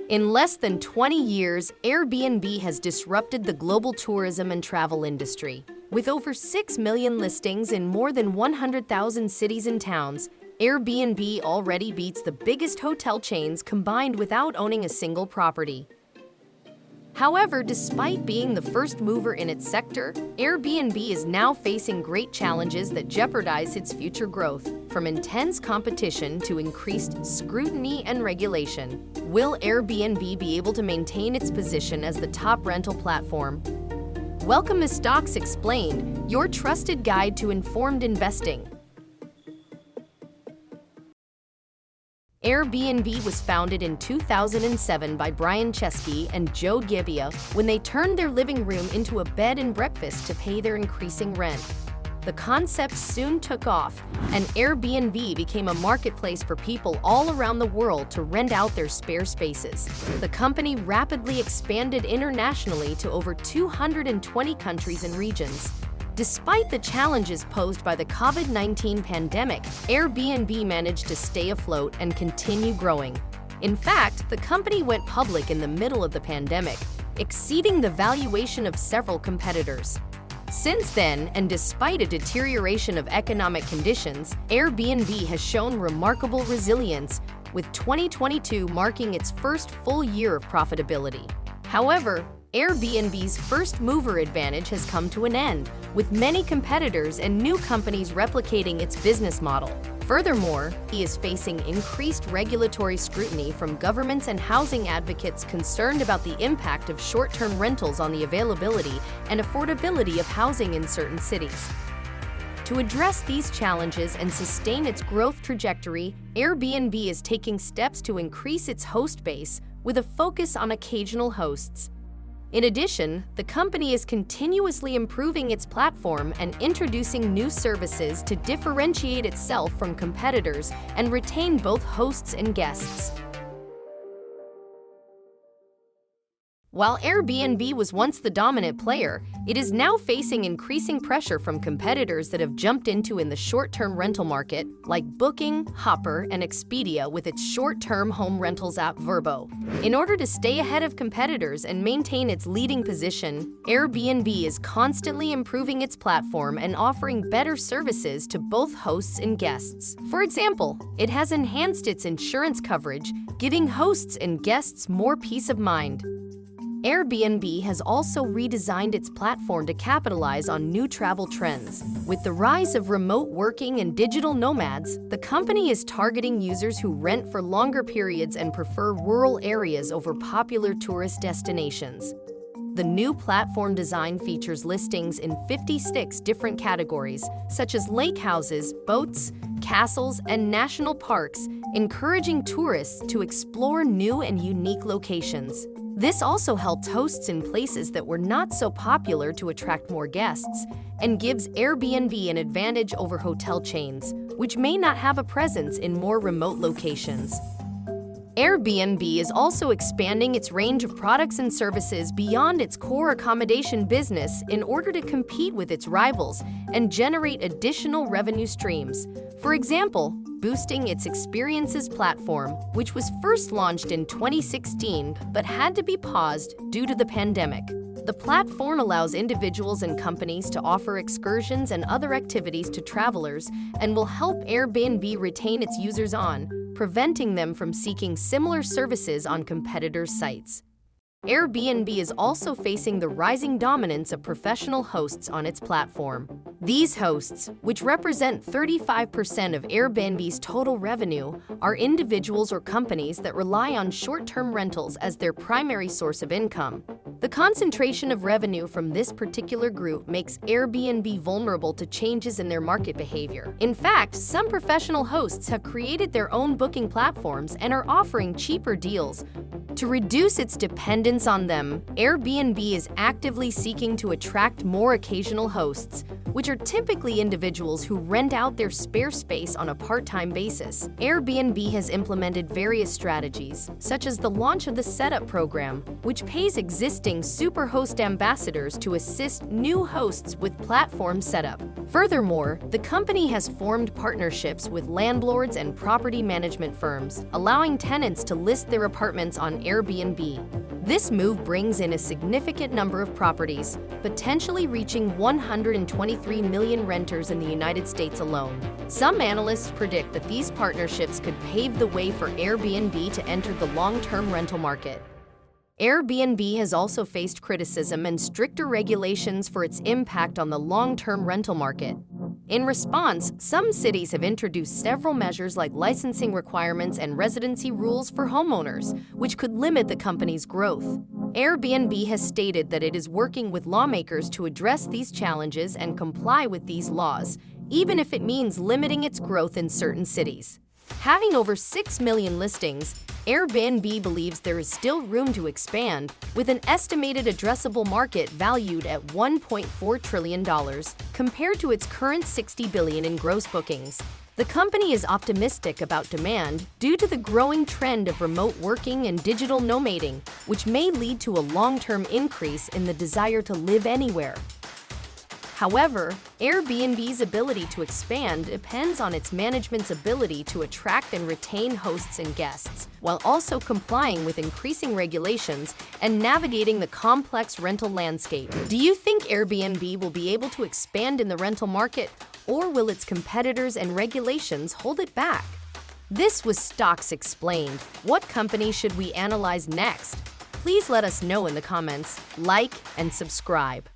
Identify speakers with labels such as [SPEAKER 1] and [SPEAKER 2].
[SPEAKER 1] In less than 20 years, Airbnb has disrupted the global tourism and travel industry. With over 6 million listings in more than 100,000 cities and towns, Airbnb already beats the biggest hotel chains combined without owning a single property. However, despite being the first mover in its sector, Airbnb is now facing great challenges that jeopardize its future growth, from intense competition to increased scrutiny and regulation. Will Airbnb be able to maintain its position as the top rental platform? Welcome to Stocks Explained, your trusted guide to informed investing. Airbnb was founded in 2007 by Brian Chesky and Joe Gebbia when they turned their living room into a bed and breakfast to pay their increasing rent. The concept soon took off, and Airbnb became a marketplace for people all around the world to rent out their spare spaces. The company rapidly expanded internationally to over 220 countries and regions. Despite the challenges posed by the COVID-19 pandemic, Airbnb managed to stay afloat and continue growing. In fact, the company went public in the middle of the pandemic, exceeding the valuation of several competitors. Since then, and despite a deterioration of economic conditions, Airbnb has shown remarkable resilience, with 2022 marking its first full year of profitability. However, Airbnb's first-mover advantage has come to an end, with many competitors and new companies replicating its business model. Furthermore, it is facing increased regulatory scrutiny from governments and housing advocates concerned about the impact of short-term rentals on the availability and affordability of housing in certain cities. To address these challenges and sustain its growth trajectory, Airbnb is taking steps to increase its host base with a focus on occasional hosts. In addition, the company is continuously improving its platform and introducing new services to differentiate itself from competitors and retain both hosts and guests. While Airbnb was once the dominant player, it is now facing increasing pressure from competitors that have jumped into the short-term rental market, like Booking, Hopper, and Expedia with its short-term home rentals app Vrbo. In order to stay ahead of competitors and maintain its leading position, Airbnb is constantly improving its platform and offering better services to both hosts and guests. For example, it has enhanced its insurance coverage, giving hosts and guests more peace of mind. Airbnb has also redesigned its platform to capitalize on new travel trends. With the rise of remote working and digital nomads, the company is targeting users who rent for longer periods and prefer rural areas over popular tourist destinations. The new platform design features listings in 56 different categories, such as lake houses, boats, castles, and national parks, encouraging tourists to explore new and unique locations. This also helped hosts in places that were not so popular to attract more guests, and gives Airbnb an advantage over hotel chains, which may not have a presence in more remote locations. Airbnb is also expanding its range of products and services beyond its core accommodation business in order to compete with its rivals and generate additional revenue streams. For example, boosting its experiences platform, which was first launched in 2016 but had to be paused due to the pandemic. The platform allows individuals and companies to offer excursions and other activities to travelers and will help Airbnb retain its users preventing them from seeking similar services on competitors' sites. Airbnb is also facing the rising dominance of professional hosts on its platform. These hosts, which represent 35% of Airbnb's total revenue, are individuals or companies that rely on short-term rentals as their primary source of income. The concentration of revenue from this particular group makes Airbnb vulnerable to changes in their market behavior. In fact, some professional hosts have created their own booking platforms and are offering cheaper deals. To reduce its dependence on them, Airbnb is actively seeking to attract more occasional hosts, which are typically individuals who rent out their spare space on a part-time basis. Airbnb has implemented various strategies, such as the launch of the Setup program, which pays existing superhost ambassadors to assist new hosts with platform setup. Furthermore, the company has formed partnerships with landlords and property management firms, allowing tenants to list their apartments on Airbnb. This move brings in a significant number of properties, potentially reaching 123 million renters in the United States alone. Some analysts predict that these partnerships could pave the way for Airbnb to enter the long-term rental market. Airbnb has also faced criticism and stricter regulations for its impact on the long-term rental market. In response, some cities have introduced several measures like licensing requirements and residency rules for homeowners, which could limit the company's growth. Airbnb has stated that it is working with lawmakers to address these challenges and comply with these laws, even if it means limiting its growth in certain cities. Having over 6 million listings, Airbnb believes there is still room to expand, with an estimated addressable market valued at $1.4 trillion compared to its current $60 billion in gross bookings. The company is optimistic about demand due to the growing trend of remote working and digital nomading, which may lead to a long-term increase in the desire to live anywhere. However, Airbnb's ability to expand depends on its management's ability to attract and retain hosts and guests, while also complying with increasing regulations and navigating the complex rental landscape. Do you think Airbnb will be able to expand in the rental market, or will its competitors and regulations hold it back? This was Stocks Explained. What company should we analyze next? Please let us know in the comments, like, and subscribe.